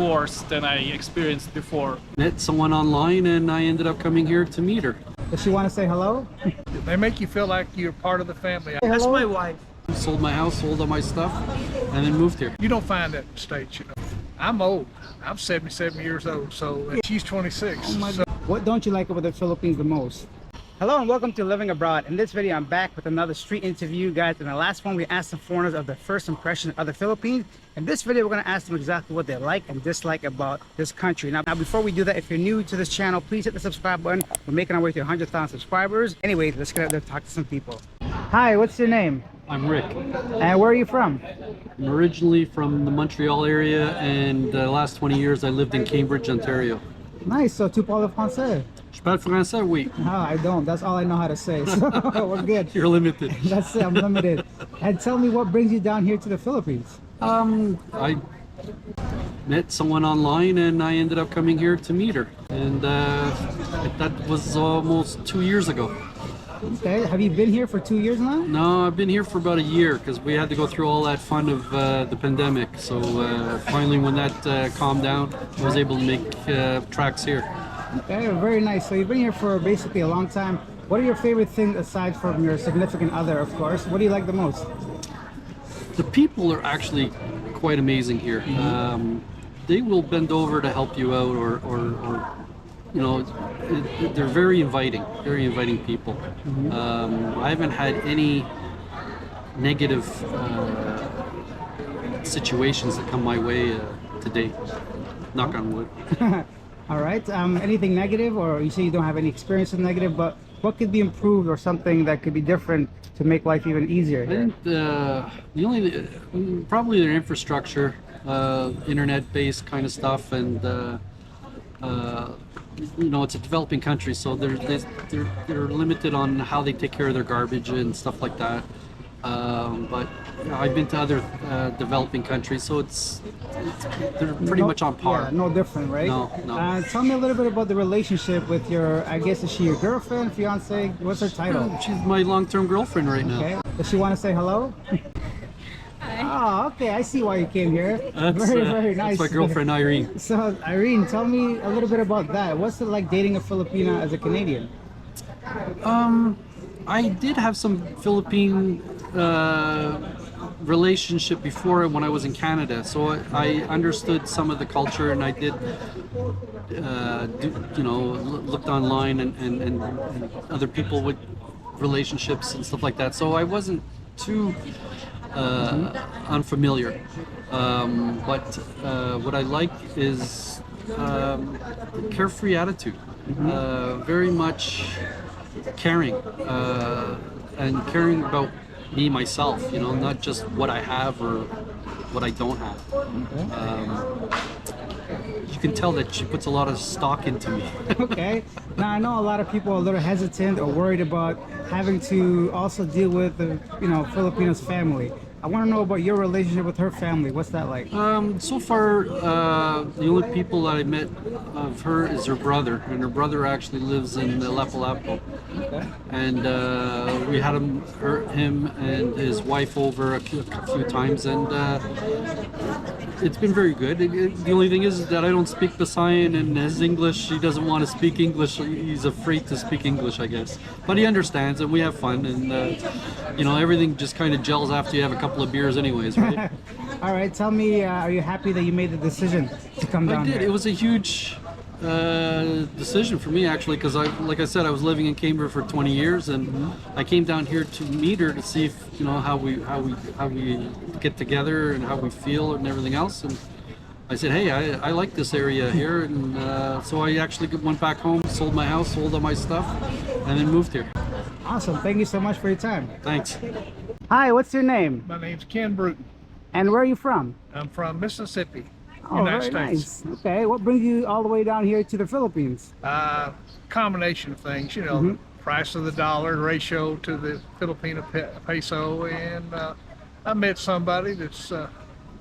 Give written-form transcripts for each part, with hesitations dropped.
worse than I experienced before. Met someone online and I ended up coming here to meet her. Does she want to say hello? They make you feel like you're part of the family. That's my wife. Sold my house, sold all my stuff, and then moved here. You don't find that in the States, you know. I'm old. I'm 77 years old, so she's 26. Oh my So God. What don't you like about the Philippines the most? Hello and welcome to Living Abroad. In this video, I'm back with another street interview, guys. In the last one, we asked some foreigners of their first impression of the Philippines. In this video, we're going to ask them exactly what they like and dislike about this country. Now, before we do that, if you're new to this channel, please hit the subscribe button. We're making our way to 100,000 subscribers. Anyway, let's get out there and talk to some people. Hi, what's your name? I'm Rick. And where are you from? I'm originally from the Montreal area, and the last 20 years I lived in Cambridge, Ontario. Nice, so tu parles français? Je parle français, oui. No, I don't. That's all I know how to say. So we're good. You're limited. That's it, I'm limited. And tell me what brings you down here to the Philippines? I met someone online and I ended up coming here to meet her. And that was almost 2 years ago. Okay, have you been here for 2 years now? No, I've been here for about a year because we had to go through all that fun of the pandemic. So finally, when that calmed down, I was able to make tracks here. Okay, very nice. So you've been here for basically a long time. What are your favorite things aside from your significant other, of course? What do you like the most? The people are actually quite amazing here. They will bend over to help you out, or you know, they're very inviting people. I haven't had any negative situations that come my way to date. Knock on wood. All right. Anything negative, or you say you don't have any experience with negative, but what could be improved or something that could be different to make life even easier I here? think the only probably their infrastructure, internet-based kind of stuff, and you know, it's a developing country, so they're limited on how they take care of their garbage and stuff like that. But you know, I've been to other developing countries, so they're pretty much on par. Yeah, no different, right? No. Tell me a little bit about the relationship with your, I guess, is she your girlfriend, fiance? What's her title? She's my long-term girlfriend right now. Okay. Does she want to say hello? Hi. Oh, okay. I see why you came here. That's, very nice. That's my girlfriend Irene. So, Irene, tell me a little bit about that. What's it like dating a Filipina as a Canadian? I did have some Philippine relationship before when I was in Canada, so I understood some of the culture, and I did looked online and other people with relationships and stuff like that, so I wasn't too unfamiliar. But what I like is carefree attitude, very much caring, and caring about me, myself, you know, not just what I have or what I don't have. You can tell that she puts a lot of stock into me. Okay. Now, I know a lot of people are a little hesitant or worried about having to also deal with the, Filipinos family. I want to know about your relationship with her family. What's that like? So far, the only people that I met of her is her brother, and her brother actually lives in Lapu-Lapu. Okay. And we had him and his wife over a few times, and it's been very good. The only thing is that I don't speak Visayan, and his English, he doesn't want to speak English. He's afraid to speak English, I guess. But he understands, and we have fun, and everything just kind of gels after you have a couple of beers anyways, right? All right, tell me, are you happy that you made the decision to come down I did. here? It was a huge decision for me, actually, because like I said, I was living in Cambridge for 20 years, and I came down here to meet her to see if, how we get together and how we feel and everything else. And I said, hey, I like this area here, and so I actually went back home, sold my house, sold all my stuff, and then moved here. Awesome. Thank you so much for your time. Thanks. Hi, what's your name? my name's Ken Bruton. And where are you from? I'm from Mississippi, Oh, United very States. nice. Okay, what brings you all the way down here to the Philippines? Combination of things, price of the dollar, ratio to the Filipino peso, and I met somebody that's turned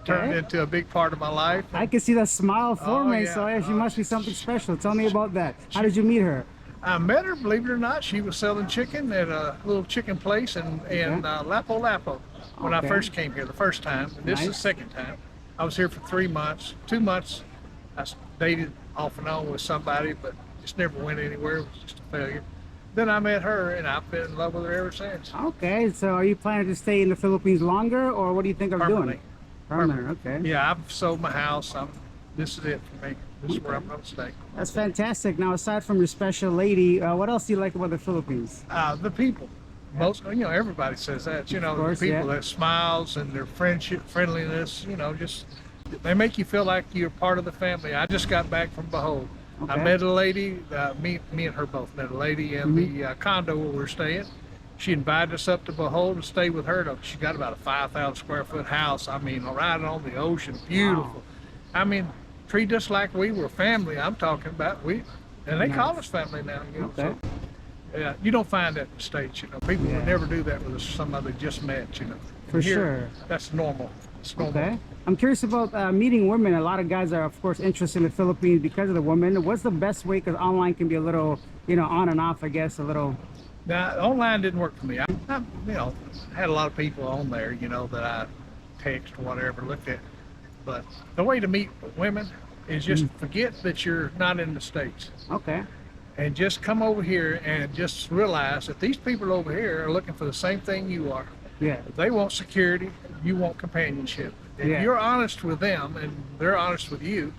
Okay. into a big part of my life. I can see that smile forming, yeah. so yeah, she must be something special. Tell me about that. How did you meet her? I met her, believe it or not, she was selling chicken at a little chicken place in Lapu-Lapu when I Okay. first came here the first time. And this is the Nice. second time. I was here for 3 months. 2 months dated off and on with somebody, but just never went anywhere. It was just a failure. Then I met her, and I've been in love with her ever since. Okay, so are you planning to stay in the Philippines longer, or what do you think of Permanently. doing? Permanent. Okay. Yeah, I've sold my house. This is it for me. This is where I'm going to stay. That's fantastic. Now, aside from your special lady, what else do you like about the Philippines? The people. Most, everybody says that. Of course, The people yeah. that smiles and their friendliness. Just they make you feel like you're part of the family. I just got back from Behold. I Okay. met a lady. Me and her both met a lady in the condo where we're staying. She invited us up to Behold to stay with her. She got about a 5,000 square foot house. I mean, right on the ocean, beautiful. I mean, treat us like we were family. I'm talking about and they call us family now. Okay. So, yeah, you don't find that in the States. People would never do that with somebody they just met. For Here, sure. That's normal. It's normal. Okay. I'm curious about meeting women. A lot of guys are, of course, interested in the Philippines because of the women. What's the best way? Because online can be a little, on and off, I guess, a little. Now, online didn't work for me. I had a lot of people on there, that I text or whatever, looked at. But the way to meet women is just forget that you're not in the States Okay. and just come over here and just realize that these people over here are looking for the same thing you are. Yeah. They want security, you want companionship. If Yeah. you're honest with them and they're honest with you,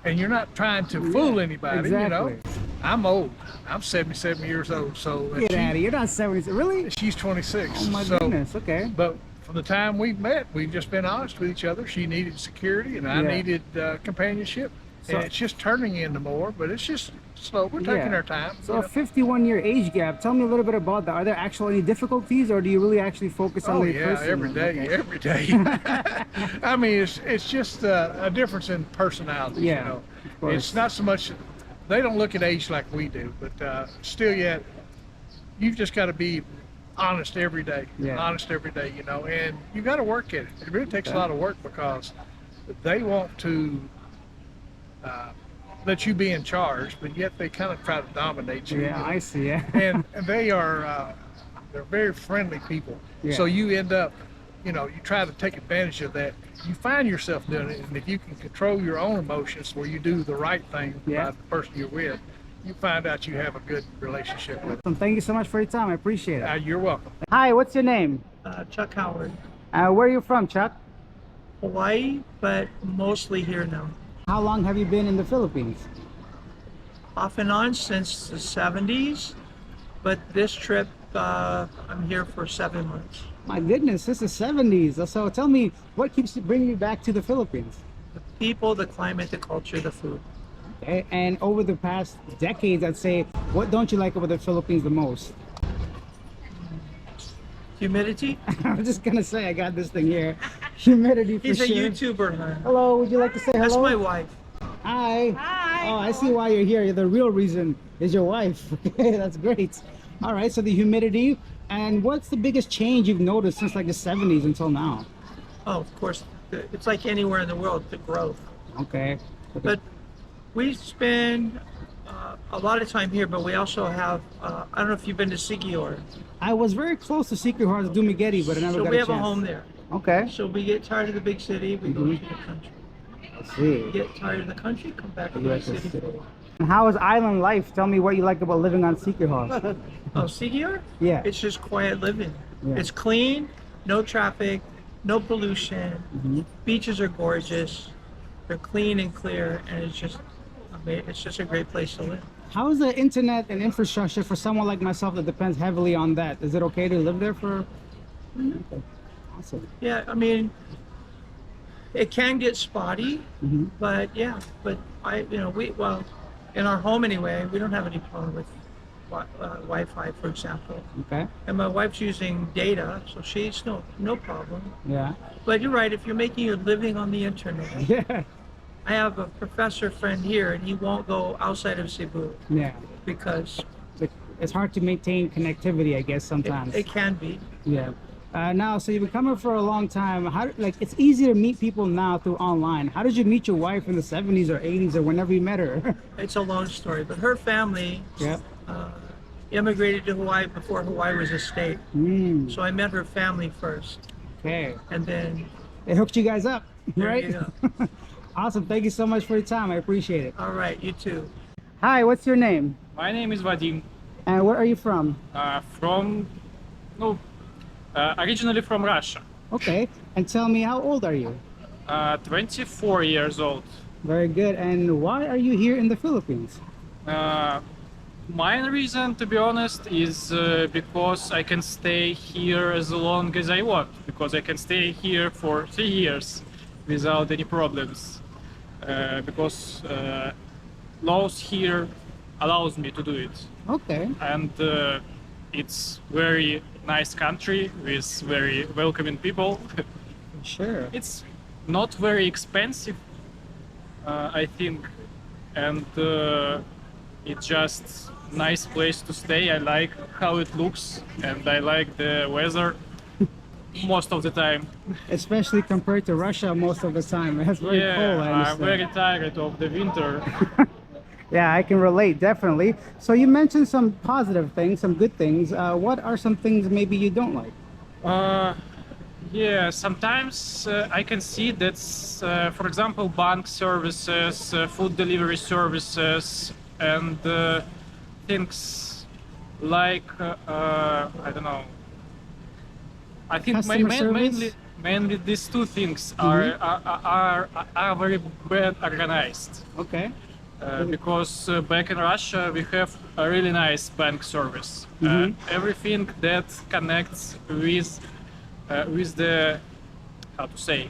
and you're not trying to fool anybody, Exactly. I'm old. I'm 77 years old, so Get out of here. You're not 70. Really? she's 26. Oh, my so, goodness. Okay. But from the time we met, we've just been honest with each other. She needed security, and I Yeah. needed companionship. So- And it's just turning into more, but it's just slow. We're taking Yeah. our time. So a 51-year age gap. Tell me a little bit about that. Are there actually any difficulties, or do you really actually focus on Oh the yeah, person? every day, Okay. every day. I mean, it's just a difference in personality. Yeah, of course. It's not so much. They don't look at age like we do, but still, yet you've just got to be honest every day. Yeah. Honest every day, and you got to work at it. It really takes a lot of work because they want to let you be in charge, but yet they kind of try to dominate you. Yeah, I see. Yeah. and they are they're very friendly people. Yeah. So you end up, you try to take advantage of that. You find yourself doing it, and if you can control your own emotions, where you do the right thing Yeah. by the person you're with, you find out you have a good relationship with them. Thank you so much for your time. I appreciate it. You're welcome. Hi, what's your name? Chuck Howard, Where are you from, Chuck? Hawaii, but mostly here now. How long have you been in the Philippines? Off and on since the 70s, but this trip, I'm here for 7 months. My goodness, this is 70s. So tell me, what keeps bringing you back to the Philippines? The people, the climate, the culture, the food. Okay. And over the past decades, I'd say, what don't you like about the Philippines the most? Humidity? I'm just gonna say, I got this thing here. Humidity for He's a sure. YouTuber, huh? Hello, would you like to say hello? That's my wife. Hi. Hi. Oh, I see why you're here. The real reason is your wife. Okay, that's great. All right, so the humidity. And what's the biggest change you've noticed since like the 70s until now? Oh, of course, it's like anywhere in the world, the growth. Okay. But we spend a lot of time here, but we also have, I don't know if you've been to Siquijor. I was very close to Siquijor, Dumaguete, but I never So got we a have a chance. home there. Okay. So we get tired of the big city, we go to the country. I see. Get tired of the country, come back to the big city. And how is island life? Tell me what you like about living on Siquijor. Oh, Siquijor? Yeah. It's just quiet living. Yeah. It's clean, no traffic, no pollution. Beaches are gorgeous. They're clean and clear, and it's just a great place to live. How is the internet and infrastructure for someone like myself that depends heavily on that? Is it okay to live there for? Okay. Awesome. Yeah, I mean, it can get spotty, but yeah, but well, in our home anyway, we don't have any problem with Wi-Fi, for example. Okay. And my wife's using data, so she's no problem. Yeah. But you're right, if you're making your living on the internet, Yeah. I have a professor friend here, and he won't go outside of Cebu Yeah. because It's hard to maintain connectivity, I guess, sometimes. it can be. Yeah. Now, so you've been coming for a long time. It's easy to meet people now through online. How did you meet your wife in the 70s or 80s or whenever you met her? It's a long story, but her family Yeah. immigrated to Hawaii before Hawaii was a state. Mm, So I met her family first, okay. and then It hooked you guys up, There right? you Awesome. Thank you so much for your time. I appreciate it. All right, you too. Hi, what's your name? My name is Vadim. And where are you from? Originally from Russia. Okay. And tell me, how old are you? 24 years old. Very good. And why are you here in the Philippines? Main reason, to be honest, is because I can stay here as long as I want. Because I can stay here for 3 years without any problems. Because laws here allows me to do it. Okay. And it's very nice country with very welcoming people. Sure. It's not very expensive, I think, and it's just nice place to stay. I like how it looks, and I like the weather most of the time. Especially compared to Russia most of the time. It's very Yeah, cold. I I'm understand. very tired of the winter. Yeah, I can relate, definitely. So you mentioned some positive things, some good things. What are some things maybe you don't like? Yeah, sometimes I can see that, for example, bank services, food delivery services, and things like I don't know. I think Customer service? mainly these two things are very bad organized. Okay. Because back in Russia we have a really nice bank service. Everything that connects with the, how to say,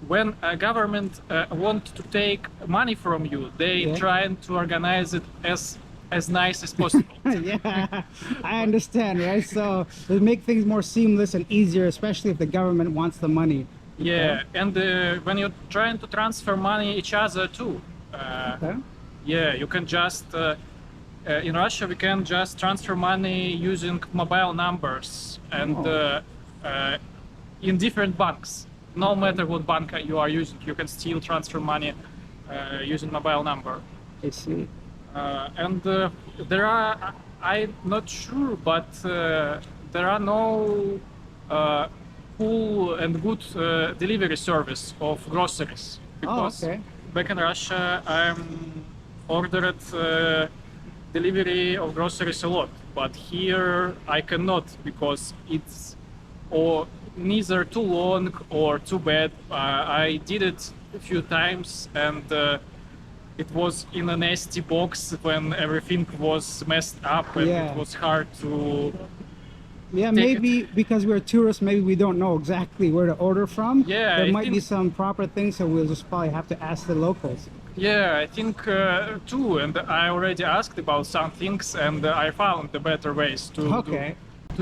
when a government want to take money from you, they trying to organize it as nice as possible. Yeah, I understand, right? So it make things more seamless and easier, especially if the government wants the money. Yeah, and when you're trying to transfer money each other too. Okay. Yeah, you can just in Russia we can just transfer money using mobile numbers and in different banks. No matter what bank you are using, you can still transfer money using mobile number. I see. And there are, I'm not sure, but there are no full and good delivery service of groceries. Because okay. back in Russia, I'm ordered delivery of groceries a lot, but here I cannot because it's neither too long or too bad. I did it a few times and it was in a nasty box when everything was messed up and it was hard to maybe because we're tourists, maybe we don't know exactly where to order from. Yeah, there might be some proper things, so we'll just probably have to ask the locals. Yeah, I think too, and I already asked about some things and I found the better ways to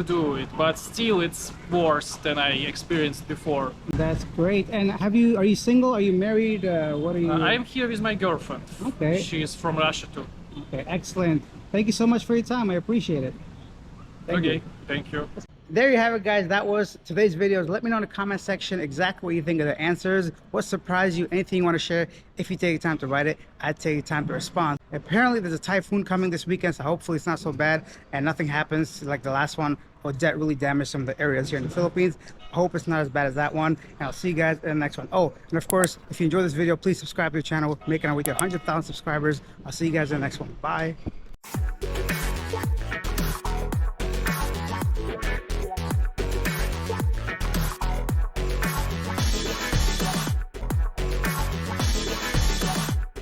do it, but still it's worse than I experienced before. That's great. And are you single? Are you married? What are you? I'm here with my girlfriend. Okay. She is from Russia too. Okay, excellent. Thank you so much for your time. I appreciate it. Thank you. Thank you. There you have it, guys. That was today's video. Let me know in the comment section exactly what you think of the answers, what surprised you, anything you want to share. If you take time to write it, I'd take time to respond. Apparently there's a typhoon coming this weekend, so hopefully it's not so bad and nothing happens like the last one. Odette really damaged some of the areas here in the Philippines. I hope it's not as bad as that one, and I'll see you guys in the next one. Oh, and of course, if you enjoyed this video, please subscribe to the channel. We're making our way to 100,000 subscribers. I'll see you guys in the next one. Bye.